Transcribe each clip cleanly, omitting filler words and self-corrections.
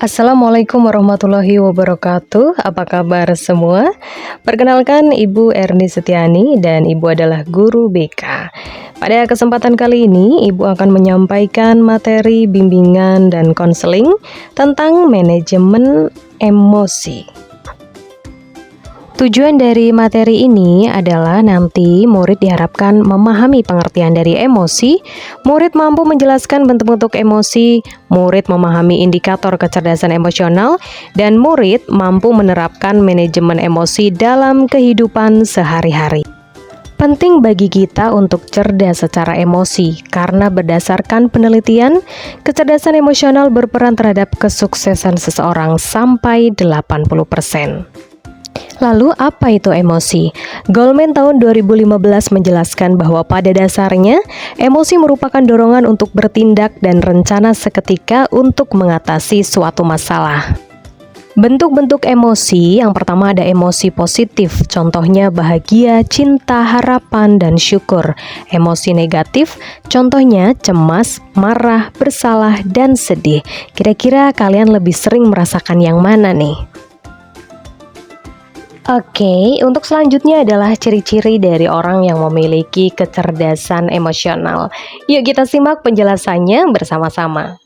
Assalamualaikum warahmatullahi wabarakatuh. Apa kabar semua? Perkenalkan, Ibu Erni Setiani dan Ibu adalah guru BK. Pada kesempatan kali ini, Ibu akan menyampaikan materi bimbingan dan konseling tentang manajemen emosi. Tujuan dari materi ini adalah nanti murid diharapkan memahami pengertian dari emosi, murid mampu menjelaskan bentuk-bentuk emosi, murid memahami indikator kecerdasan emosional, dan murid mampu menerapkan manajemen emosi dalam kehidupan sehari-hari. Penting bagi kita untuk cerdas secara emosi, karena berdasarkan penelitian, kecerdasan emosional berperan terhadap kesuksesan seseorang sampai 80%. Lalu apa itu emosi? Goleman tahun 2015 menjelaskan bahwa pada dasarnya, emosi merupakan dorongan untuk bertindak dan rencana seketika untuk mengatasi suatu masalah. Bentuk-bentuk emosi, yang pertama ada emosi positif, contohnya bahagia, cinta, harapan, dan syukur. Emosi negatif, contohnya cemas, marah, bersalah, dan sedih. Kira-kira kalian lebih sering merasakan yang mana nih? Oke, untuk selanjutnya adalah ciri-ciri dari orang yang memiliki kecerdasan emosional. Yuk kita simak penjelasannya bersama-sama.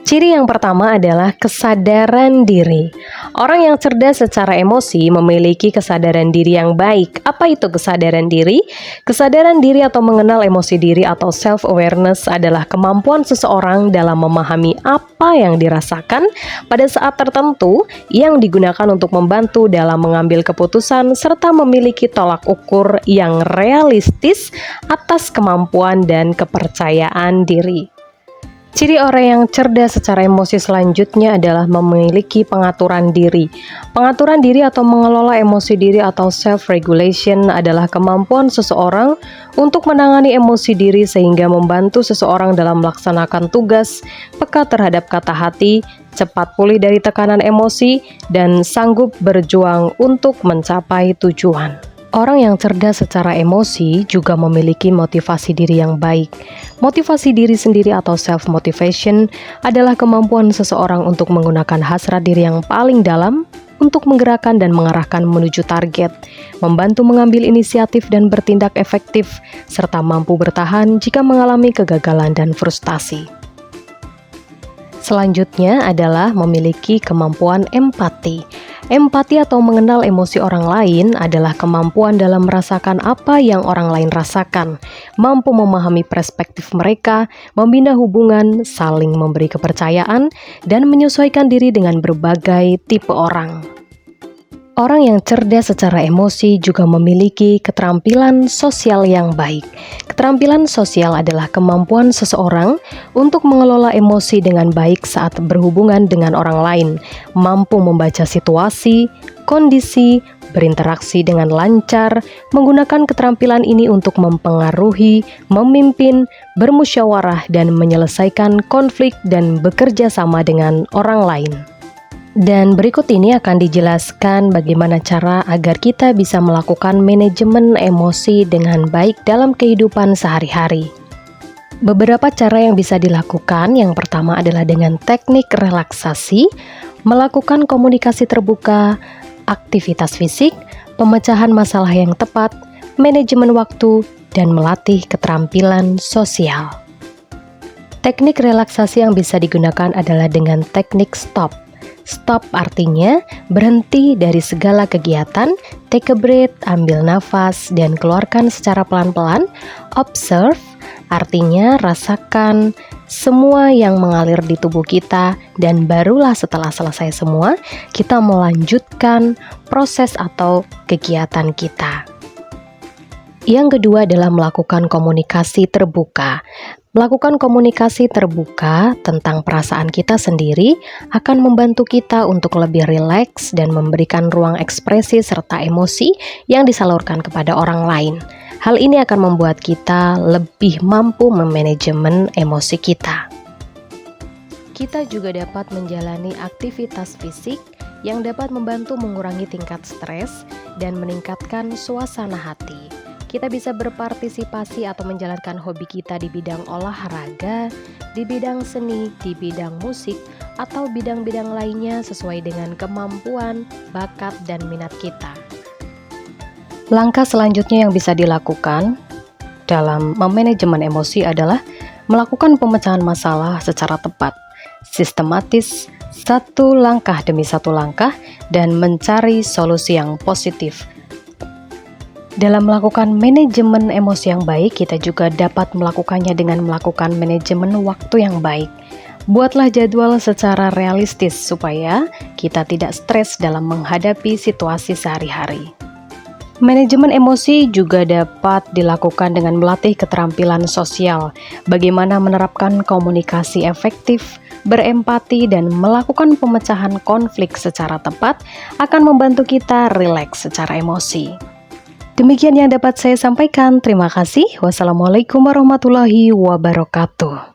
Ciri yang pertama adalah kesadaran diri. Orang yang cerdas secara emosi memiliki kesadaran diri yang baik. Apa itu kesadaran diri? Kesadaran diri atau mengenal emosi diri atau self-awareness adalah kemampuan seseorang dalam memahami apa yang dirasakan pada saat tertentu yang digunakan untuk membantu dalam mengambil keputusan serta memiliki tolak ukur yang realistis atas kemampuan dan kepercayaan diri. Ciri orang yang cerdas secara emosi selanjutnya adalah memiliki pengaturan diri. Pengaturan diri atau mengelola emosi diri atau self-regulation adalah kemampuan seseorang untuk menangani emosi diri sehingga membantu seseorang dalam melaksanakan tugas, peka terhadap kata hati, cepat pulih dari tekanan emosi, dan sanggup berjuang untuk mencapai tujuan. Orang yang cerdas secara emosi juga memiliki motivasi diri yang baik. Motivasi diri sendiri atau self-motivation adalah kemampuan seseorang untuk menggunakan hasrat diri yang paling dalam untuk menggerakkan dan mengarahkan menuju target, membantu mengambil inisiatif dan bertindak efektif, serta mampu bertahan jika mengalami kegagalan dan frustasi. Selanjutnya adalah memiliki kemampuan empati. Empati atau mengenal emosi orang lain adalah kemampuan dalam merasakan apa yang orang lain rasakan, mampu memahami perspektif mereka, membina hubungan, saling memberi kepercayaan, dan menyesuaikan diri dengan berbagai tipe orang. Orang yang cerdas secara emosi juga memiliki keterampilan sosial yang baik. Keterampilan sosial adalah kemampuan seseorang untuk mengelola emosi dengan baik saat berhubungan dengan orang lain, mampu membaca situasi, kondisi, berinteraksi dengan lancar, menggunakan keterampilan ini untuk mempengaruhi, memimpin, bermusyawarah, dan menyelesaikan konflik dan bekerja sama dengan orang lain. Dan berikut ini akan dijelaskan bagaimana cara agar kita bisa melakukan manajemen emosi dengan baik dalam kehidupan sehari-hari. Beberapa cara yang bisa dilakukan, yang pertama adalah dengan teknik relaksasi, melakukan komunikasi terbuka, aktivitas fisik, pemecahan masalah yang tepat, manajemen waktu, dan melatih keterampilan sosial. Teknik relaksasi yang bisa digunakan adalah dengan teknik stop. Stop artinya berhenti dari segala kegiatan, take a breath, ambil nafas, dan keluarkan secara pelan-pelan. Observe artinya rasakan semua yang mengalir di tubuh kita, dan barulah setelah selesai semua, kita melanjutkan proses atau kegiatan kita. Yang kedua adalah melakukan komunikasi terbuka. Melakukan komunikasi terbuka tentang perasaan kita sendiri akan membantu kita untuk lebih rileks dan memberikan ruang ekspresi serta emosi yang disalurkan kepada orang lain. Hal ini akan membuat kita lebih mampu memanajemen emosi kita. Kita juga dapat menjalani aktivitas fisik yang dapat membantu mengurangi tingkat stres dan meningkatkan suasana hati. Kita bisa berpartisipasi atau menjalankan hobi kita di bidang olahraga, di bidang seni, di bidang musik, atau bidang-bidang lainnya sesuai dengan kemampuan, bakat, dan minat kita. Langkah selanjutnya yang bisa dilakukan dalam memanajemen emosi adalah melakukan pemecahan masalah secara tepat, sistematis, satu langkah demi satu langkah, dan mencari solusi yang positif. Dalam melakukan manajemen emosi yang baik, kita juga dapat melakukannya dengan melakukan manajemen waktu yang baik. Buatlah jadwal secara realistis supaya kita tidak stres dalam menghadapi situasi sehari-hari. Manajemen emosi juga dapat dilakukan dengan melatih keterampilan sosial, bagaimana menerapkan komunikasi efektif, berempati, dan melakukan pemecahan konflik secara tepat akan membantu kita rileks secara emosi. Demikian yang dapat saya sampaikan. Terima kasih. Wassalamualaikum warahmatullahi wabarakatuh.